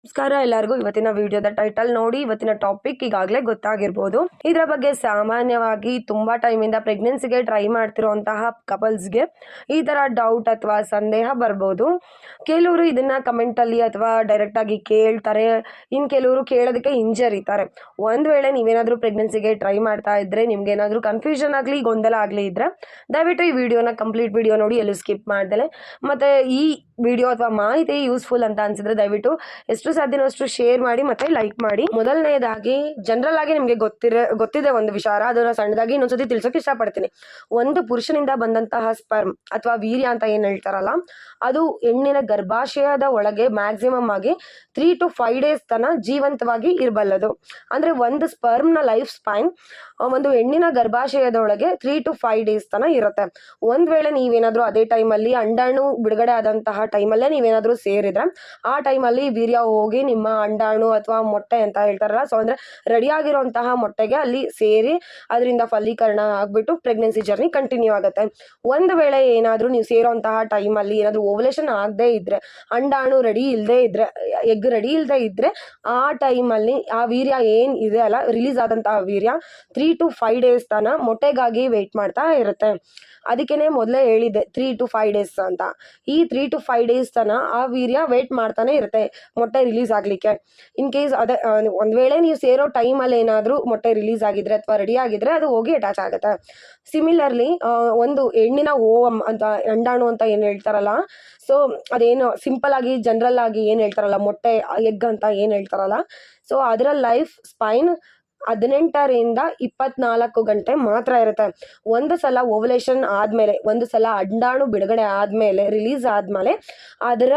ನಮಸ್ಕಾರ ಎಲ್ಲರಿಗೂ. ಇವತ್ತಿನ ವಿಡಿಯೋದ ಟೈಟಲ್ ನೋಡಿ, ಇವತ್ತಿನ ಟಾಪಿಕ್ ಈಗಾಗಲೇ ಗೊತ್ತಾಗಿರ್ಬೋದು. ಇದರ ಬಗ್ಗೆ ಸಾಮಾನ್ಯವಾಗಿ ತುಂಬಾ ಟೈಮಿಂದ ಪ್ರೆಗ್ನೆನ್ಸಿಗೆ ಟ್ರೈ ಮಾಡ್ತಿರುವಂತಹ ಕಪಲ್ಸ್ಗೆ ಈ ತರ ಡೌಟ್ ಅಥವಾ ಸಂದೇಹ ಬರ್ಬೋದು. ಕೆಲವರು ಇದನ್ನ ಕಮೆಂಟ್ ಅಲ್ಲಿ ಅಥವಾ ಡೈರೆಕ್ಟ್ ಆಗಿ ಕೇಳ್ತಾರೆ, ಇನ್ ಕೆಲವರು ಕೇಳೋದಕ್ಕೆ ಹಿಂಜರಿತಾರೆ. ಒಂದ್ ವೇಳೆ ನೀವೇನಾದ್ರೂ ಪ್ರೆಗ್ನೆನ್ಸಿಗೆ ಟ್ರೈ ಮಾಡ್ತಾ ಇದ್ರೆ, ನಿಮ್ಗೆ ಏನಾದ್ರೂ ಕನ್ಫ್ಯೂಷನ್ ಆಗ್ಲಿ ಗೊಂದಲ ಆಗ್ಲಿ ಇದ್ರೆ ದಯವಿಟ್ಟು ಈ ವಿಡಿಯೋನ ಕಂಪ್ಲೀಟ್ ವಿಡಿಯೋ ನೋಡಿ, ಎಲ್ಲೂ ಸ್ಕಿಪ್ ಮಾಡ್ದಲೆ. ಮತ್ತೆ ಈ ವಿಡಿಯೋ ಅಥವಾ ಮಾಹಿತಿ ಯೂಸ್ಫುಲ್ ಅಂತ ಅನ್ಸಿದ್ರೆ ದಯವಿಟ್ಟು ಎಷ್ಟು ಸಾಧ್ಯನೋ ಅಷ್ಟು ಶೇರ್ ಮಾಡಿ ಮತ್ತೆ ಲೈಕ್ ಮಾಡಿ. ಮೊದಲನೇದಾಗಿ ಜನರಲ್ ಆಗಿ ನಿಮ್ಗೆ ಗೊತ್ತಿದೆ ಒಂದು ವಿಚಾರ, ಅದನ್ನ ಸಣ್ಣದಾಗಿ ಇನ್ನೊಂದ್ಸತಿ ತಿಳ್ಸೋಕೆ ಇಷ್ಟಪಡ್ತೀನಿ. ಒಂದು ಪುರುಷನಿಂದ ಬಂದಂತಹ ಸ್ಪರ್ಮ್ ಅಥವಾ ವೀರ್ಯ ಅಂತ ಏನ್ ಹೇಳ್ತಾರಲ್ಲ, ಅದು ಹೆಣ್ಣಿನ ಗರ್ಭಾಶಯದ ಒಳಗೆ ಮ್ಯಾಕ್ಸಿಮಮ್ ಆಗಿ 3 to 5 days ತನ ಜೀವಂತವಾಗಿ ಇರಬಲ್ಲದು. ಅಂದ್ರೆ ಒಂದು ಸ್ಪರ್ಮ್ ನ ಲೈಫ್ ಸ್ಪೈನ್ ಒಂದು ಹೆಣ್ಣಿನ ಗರ್ಭಾಶಯದ ಒಳಗೆ 3 to 5 days ತನ ಇರುತ್ತೆ. ಒಂದ್ ವೇಳೆ ನೀವೇನಾದ್ರೂ ಅದೇ ಟೈಮಲ್ಲಿ ಅಂಡಾಣು ಬಿಡುಗಡೆ ಆದಂತಹ ಟೈಮಲ್ಲೇ ನೀವೇನಾದ್ರೂ ಸೇರಿದ್ರೆ, ಆ ಟೈಮಲ್ಲಿ ವೀರ್ಯ ಹೋಗಿ ನಿಮ್ಮ ಅಂಡಾಣು ಅಥವಾ ಮೊಟ್ಟೆ ಅಂತ ಹೇಳ್ತಾರಲ್ಲ, ಸೊ ಅಂದ್ರೆ ರೆಡಿ ಆಗಿರುವಂತಹ ಮೊಟ್ಟೆಗೆ ಅಲ್ಲಿ ಸೇರಿ ಅದರಿಂದ ಫಲೀಕರಣ ಆಗ್ಬಿಟ್ಟು ಪ್ರೆಗ್ನೆನ್ಸಿ ಜರ್ನಿ ಕಂಟಿನ್ಯೂ ಆಗುತ್ತೆ. ಒಂದು ವೇಳೆ ಏನಾದ್ರೂ ನೀವು ಸೇರೋಂತಹ ಟೈಮಲ್ಲಿ ಏನಾದ್ರೂ ಓವಲೇಷನ್ ಆಗದೆ ಇದ್ರೆ, ಅಂಡಾಣು ರೆಡಿ ಇಲ್ಲದೆ ಇದ್ರೆ, ಎಗ್ ರೆಡಿ ಇಲ್ಲದೆ ಇದ್ರೆ, ಆ ಟೈಮಲ್ಲಿ ಆ ವೀರ್ಯ ಏನ್ ಇದೆ ಅಲ್ಲ, ರಿಲೀಸ್ ಆದಂತಹ ವೀರ್ಯ 3 to 5 days ತನ ಮೊಟ್ಟೆಗಾಗಿ ವೇಟ್ ಮಾಡ್ತಾ ಇರುತ್ತೆ. ಅದಕ್ಕೇನೆ ಮೊದಲೇ ಹೇಳಿದ್ದೆ 3 to 5 days ಅಂತ. ಈ 3 to 5 days ತನ ಆ ವೀರ್ಯ ವೇಟ್ ಮಾಡ್ತಾನೆ ಇರುತ್ತೆ ಮೊಟ್ಟೆ ರಿಲೀಸ್ ಆಗ್ಲಿಕ್ಕೆ. ಇನ್ ಕೇಸ್ ಅದೇ ಒಂದ್ ವೇಳೆ ನೀವು ಸೇರೋ ಟೈಮಲ್ಲಿ ಏನಾದ್ರೂ ಮೊಟ್ಟೆ ರಿಲೀಸ್ ಆಗಿದ್ರೆ ಅಥವಾ ರೆಡಿ ಆಗಿದ್ರೆ ಅದು ಹೋಗಿ ಅಟ್ಯಾಚ್ ಆಗುತ್ತೆ. ಸಿಮಿಲರ್ಲಿ ಒಂದು ಹೆಣ್ಣಿನ ಓವಮ್ ಅಂತ, ಅಂಡಾಣು ಅಂತ ಏನ್ ಹೇಳ್ತಾರಲ್ಲ, ಸೊ ಅದೇನು ಸಿಂಪಲ್ ಆಗಿ ಜನರಲ್ ಆಗಿ ಏನ್ ಹೇಳ್ತಾರಲ್ಲ, ಮೊಟ್ಟೆ ಎಗ್ ಅಂತ ಏನ್ ಹೇಳ್ತಾರಲ್ಲ, ಸೊ ಅದರ ಲೈಫ್ ಸ್ಪೈನ್ 18ರಿಂದ 24 ಗಂಟೆ ಮಾತ್ರ ಇರುತ್ತೆ. ಒಂದು ಸಲ ಓವಲೇಷನ್ ಆದ್ಮೇಲೆ, ಒಂದು ಸಲ ಅಂಡಾಣು ಬಿಡುಗಡೆ ಆದ್ಮೇಲೆ, ರಿಲೀಸ್ ಆದ್ಮೇಲೆ ಅದರ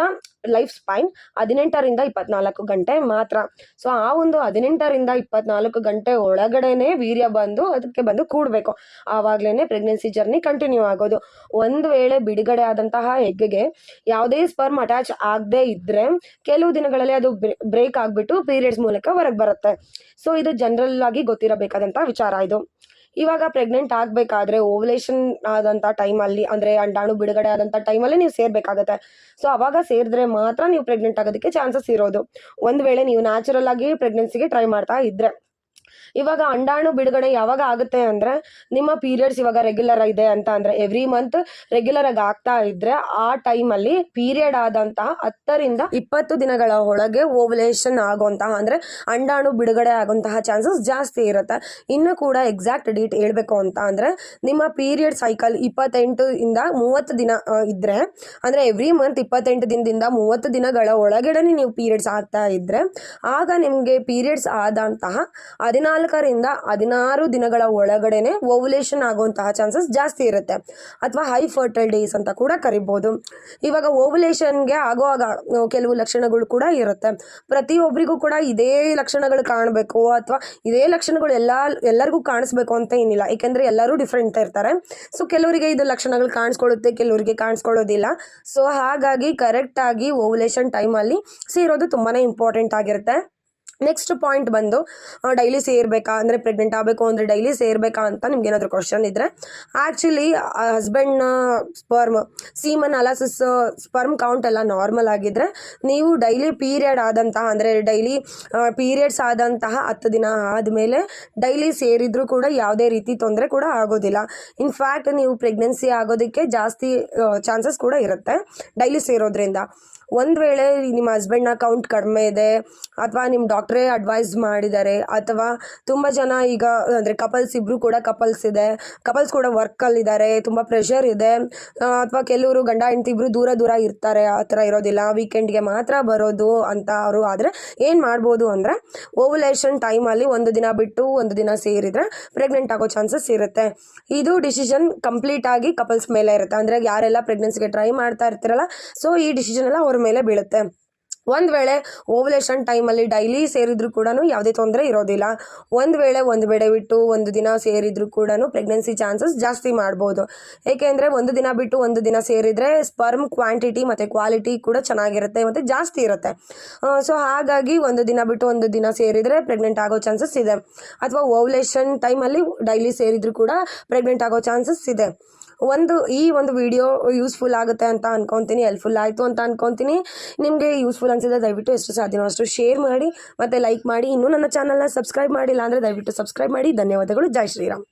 ಲೈಫ್ ಸ್ಪೈನ್ 18ರಿಂದ 24 ಗಂಟೆ ಮಾತ್ರ. ಸೊ ಆ ಒಂದು 18ರಿಂದ 24 ಗಂಟೆ ಒಳಗಡೆನೆ ವೀರ್ಯ ಬಂದು ಅದಕ್ಕೆ ಬಂದು ಕೂಡ್ಬೇಕು. ಆವಾಗ್ಲೇನೆ ಪ್ರೆಗ್ನೆನ್ಸಿ ಜರ್ನಿ ಕಂಟಿನ್ಯೂ ಆಗೋದು. ಒಂದು ವೇಳೆ ಬಿಡುಗಡೆ ಆದಂತಹ ಎಗ್ಗೆ ಯಾವುದೇ ಸ್ಪರ್ಮ್ ಅಟ್ಯಾಚ್ ಆಗದೆ ಇದ್ರೆ ಕೆಲವು ದಿನಗಳಲ್ಲಿ ಅದು ಬ್ರೇಕ್ ಆಗ್ಬಿಟ್ಟು ಪೀರಿಯಡ್ಸ್ ಮೂಲಕ ಹೊರಗೆ ಬರುತ್ತೆ. ಸೊ ಇದು ಜನರಲ್ ಆಗಿ ಗೊತ್ತಿರಬೇಕಾದಂತ ವಿಚಾರ ಇದು. ಇವಾಗ ಪ್ರೆಗ್ನೆಂಟ್ ಆಗ್ಬೇಕಾದ್ರೆ ಓವಲೇಷನ್ ಆದಂತ ಟೈಮಲ್ಲಿ, ಅಂದ್ರೆ ಅಂಡಾಣು ಬಿಡುಗಡೆ ಆದಂತ ಟೈಮಲ್ಲಿ ನೀವು ಸೇರ್ಬೇಕಾಗತ್ತೆ. ಸೊ ಅವಾಗ ಸೇರಿದ್ರೆ ಮಾತ್ರ ನೀವು ಪ್ರೆಗ್ನೆಂಟ್ ಆಗೋದಕ್ಕೆ ಚಾನ್ಸಸ್ ಇರೋದು, ಒಂದ್ ವೇಳೆ ನೀವು ನ್ಯಾಚುರಲ್ ಆಗಿ ಪ್ರೆಗ್ನೆನ್ಸಿಗೆ ಟ್ರೈ ಮಾಡ್ತಾ ಇದ್ರೆ. ಇವಾಗ ಅಂಡಾಣು ಬಿಡುಗಡೆ ಯಾವಾಗ ಆಗುತ್ತೆ ಅಂದ್ರೆ, ನಿಮ್ಮ ಪೀರಿಯಡ್ಸ್ ಇವಾಗ ರೆಗ್ಯುಲರ್ ಇದೆ ಅಂತ ಅಂದ್ರೆ, ಎವ್ರಿ ಮಂತ್ ರೆಗ್ಯುಲರ್ ಆಗಿ ಆಗ್ತಾ ಇದ್ರೆ, ಆ ಟೈಮಲ್ಲಿ ಪೀರಿಯಡ್ ಆದಂತಹ 10ರಿಂದ 20 ದಿನಗಳ ಒಳಗೆ ಓವಲೇಷನ್ ಆಗುವಂತಹ, ಅಂದ್ರೆ ಅಂಡಾಣು ಬಿಡುಗಡೆ ಆಗುವಂತಹ ಚಾನ್ಸಸ್ ಜಾಸ್ತಿ ಇರುತ್ತೆ. ಇನ್ನು ಕೂಡ ಎಕ್ಸಾಕ್ಟ್ ಡೇಟ್ ಹೇಳ್ಬೇಕು ಅಂತ ಅಂದ್ರೆ, ನಿಮ್ಮ ಪೀರಿಯಡ್ ಸೈಕಲ್ 28ರಿಂದ 30 ದಿನ ಇದ್ರೆ, ಅಂದ್ರೆ ಎವ್ರಿ ಮಂತ್ 28 ದಿನದಿಂದ 30 ದಿನಗಳ ಒಳಗಡೆ ನೀವು ಪೀರಿಯಡ್ಸ್ ಆಗ್ತಾ ಇದ್ರೆ, ಆಗ ನಿಮ್ಗೆ ಪೀರಿಯಡ್ಸ್ ಆದಂತಹ 14ರಿಂದ 16 ದಿನಗಳ ಒಳಗಡೆನೆ ಓವಲೇಷನ್ ಆಗುವಂತಹ ಚಾನ್ಸಸ್ ಜಾಸ್ತಿ ಇರುತ್ತೆ, ಅಥವಾ ಹೈ ಫರ್ಟೈಲ್ ಡೇಸ್ ಅಂತ ಕೂಡ ಕರಿಬಹುದು. ಇವಾಗ ಓವಲೇಷನ್ಗೆ ಆಗುವಾಗ ಕೆಲವು ಲಕ್ಷಣಗಳು ಕೂಡ ಇರುತ್ತೆ. ಪ್ರತಿಯೊಬ್ಬರಿಗೂ ಕೂಡ ಇದೇ ಲಕ್ಷಣಗಳು ಕಾಣಬೇಕು ಅಥವಾ ಇದೇ ಲಕ್ಷಣಗಳು ಎಲ್ಲರಿಗೂ ಕಾಣಿಸ್ಬೇಕು ಅಂತ ಏನಿಲ್ಲ, ಏಕೆಂದ್ರೆ ಎಲ್ಲರೂ ಡಿಫ್ರೆಂಟ್ ಇರ್ತಾರೆ. ಸೊ ಕೆಲವರಿಗೆ ಇದು ಲಕ್ಷಣಗಳು ಕಾಣಿಸ್ಕೊಳ್ಳುತ್ತೆ, ಕೆಲವರಿಗೆ ಕಾಣಿಸ್ಕೊಳ್ಳೋದಿಲ್ಲ. ಸೊ ಹಾಗಾಗಿ ಕರೆಕ್ಟ್ ಆಗಿ ಓವಲೇಷನ್ ಟೈಮಲ್ಲಿ ಸೇರೋದು ತುಂಬಾನೇ ಇಂಪಾರ್ಟೆಂಟ್ ಆಗಿರುತ್ತೆ. ನೆಕ್ಸ್ಟ್ ಪಾಯಿಂಟ್ ಬಂದು, ಡೈಲಿ ಸೇರ್ಬೇಕಾ ಅಂದ್ರೆ, ಪ್ರೆಗ್ನೆಂಟ್ ಆಗಬೇಕು ಅಂದ್ರೆ ಡೈಲಿ ಸೇರ್ಬೇಕಾ ಅಂತ ನಿಮ್ಗೆ ಏನಾದರೂ ಕ್ವಶನ್ ಇದ್ರೆ, ಆಕ್ಚುಲಿ ಹಸ್ಬೆಂಡ್ನ sperm semen analysis sperm count ಎಲ್ಲ ನಾರ್ಮಲ್ ಆಗಿದ್ರೆ, ನೀವು ಡೈಲಿ ಪೀರಿಯಡ್ ಆದಂತಹ, ಅಂದ್ರೆ ಡೈಲಿ ಪೀರಿಯಡ್ಸ್ ಆದಂತಹ 10 ದಿನ ಆದಮೇಲೆ ಡೈಲಿ ಸೇರಿದ್ರು ಕೂಡ ಯಾವುದೇ ರೀತಿ ತೊಂದರೆ ಕೂಡ ಆಗೋದಿಲ್ಲ. ಇನ್ಫ್ಯಾಕ್ಟ್ ನೀವು ಪ್ರೆಗ್ನೆನ್ಸಿ ಆಗೋದಕ್ಕೆ ಜಾಸ್ತಿ ಚಾನ್ಸಸ್ ಕೂಡ ಇರುತ್ತೆ ಡೈಲಿ ಸೇರೋದ್ರಿಂದ. ಒಂದು ವೇಳೆ ನಿಮ್ಮ ಹಸ್ಬೆಂಡ್ನ ಕೌಂಟ್ ಕಡಿಮೆ ಇದೆ, ಅಥವಾ ನಿಮ್ಮ ಡಾಕ್ಟ್ರೇ ಅಡ್ವೈಸ್ ಮಾಡಿದ್ದಾರೆ, ಅಥವಾ ತುಂಬ ಜನ ಈಗ ಅಂದರೆ ಇಬ್ಬರು ಕೂಡ ಕಪಲ್ಸ್ ಕೂಡ ವರ್ಕಲ್ಲಿದ್ದಾರೆ, ತುಂಬ ಪ್ರೆಷರ್ ಇದೆ, ಅಥವಾ ಕೆಲವರು ಗಂಡ ಹೆಂಡತಿ ಇಬ್ಬರು ದೂರ ಇರ್ತಾರೆ, ಆ ಥರ ಇರೋದಿಲ್ಲ, ವೀಕೆಂಡ್ಗೆ ಮಾತ್ರ ಬರೋದು ಅಂತ ಅವರು ಆದರೆ ಏನು ಮಾಡ್ಬೋದು ಅಂದರೆ, ಓವಲೇಷನ್ ಟೈಮಲ್ಲಿ ಒಂದು ದಿನ ಬಿಟ್ಟು ಒಂದು ದಿನ ಸೇರಿದರೆ ಪ್ರೆಗ್ನೆಂಟ್ ಆಗೋ ಚಾನ್ಸಸ್ ಇರುತ್ತೆ. ಇದು ಡಿಸಿಷನ್ ಕಂಪ್ಲೀಟ್ ಆಗಿ ಕಪಲ್ಸ್ ಮೇಲೆ ಇರುತ್ತೆ, ಅಂದರೆ ಯಾರೆಲ್ಲ ಪ್ರೆಗ್ನೆನ್ಸಿಗೆ ಟ್ರೈ ಮಾಡ್ತಾ ಇರ್ತೀರಲ್ಲ, ಸೊ ಈ ಡಿಸಿಷನ್ ಎಲ್ಲ ಅವ್ರ ಮೇಲೆ ಬೀಳುತ್ತೆ. ಒಂದು ವೇಳೆ ಓವಲೇಷನ್ ಟೈಮಲ್ಲಿ ಡೈಲಿ ಸೇರಿದ್ರು ಕೂಡ ಯಾವುದೇ ತೊಂದರೆ ಇರೋದಿಲ್ಲ. ಒಂದು ವೇಳೆ ಬಿಟ್ಟು ಒಂದು ದಿನ ಸೇರಿದ್ರು ಕೂಡ ಪ್ರೆಗ್ನೆನ್ಸಿ ಚಾನ್ಸಸ್ ಜಾಸ್ತಿ ಮಾಡ್ಬೋದು. ಏಕೆಂದರೆ ಒಂದು ದಿನ ಬಿಟ್ಟು ಒಂದು ದಿನ ಸೇರಿದರೆ ಸ್ಪರ್ಮ್ ಕ್ವಾಂಟಿಟಿ ಮತ್ತು ಕ್ವಾಲಿಟಿ ಕೂಡ ಚೆನ್ನಾಗಿರುತ್ತೆ ಮತ್ತು ಜಾಸ್ತಿ ಇರುತ್ತೆ. ಸೊ ಹಾಗಾಗಿ ಒಂದು ದಿನ ಬಿಟ್ಟು ಒಂದು ದಿನ ಸೇರಿದರೆ ಪ್ರೆಗ್ನೆಂಟ್ ಆಗೋ ಚಾನ್ಸಸ್ ಇದೆ, ಅಥವಾ ಓವಲೇಷನ್ ಟೈಮಲ್ಲಿ ಡೈಲಿ ಸೇರಿದ್ರು ಕೂಡ ಪ್ರೆಗ್ನೆಂಟ್ ಆಗೋ ಚಾನ್ಸಸ್ ಇದೆ. ಈ ಒಂದು ವಿಡಿಯೋ ಯೂಸ್ಫುಲ್ ಆಗುತ್ತೆ ಅಂತ ಅನ್ಕೊತೀನಿ, ಹೆಲ್ಪ್ಫುಲ್ ಆಯಿತು ಅಂತ ಅನ್ಕೊತೀನಿ. ನಿಮಗೆ ಯೂಸ್ಫುಲ್ ಅನಿಸಿದ್ರೆ ದಯವಿಟ್ಟು ಎಷ್ಟು ಸಾಧ್ಯನೋ ಅಷ್ಟು ಶೇರ್ ಮಾಡಿ ಮತ್ತು ಲೈಕ್ ಮಾಡಿ. ಇನ್ನೂ ನನ್ನ ಚಾನಲ್ನ ಸಬ್ಸ್ಕ್ರೈಬ್ ಮಾಡಿಲ್ಲ ಅಂದರೆ ದಯವಿಟ್ಟು ಸಬ್ಸ್ಕ್ರೈಬ್ ಮಾಡಿ. ಧನ್ಯವಾದಗಳು. ಜೈ ಶ್ರೀರಾಮ್.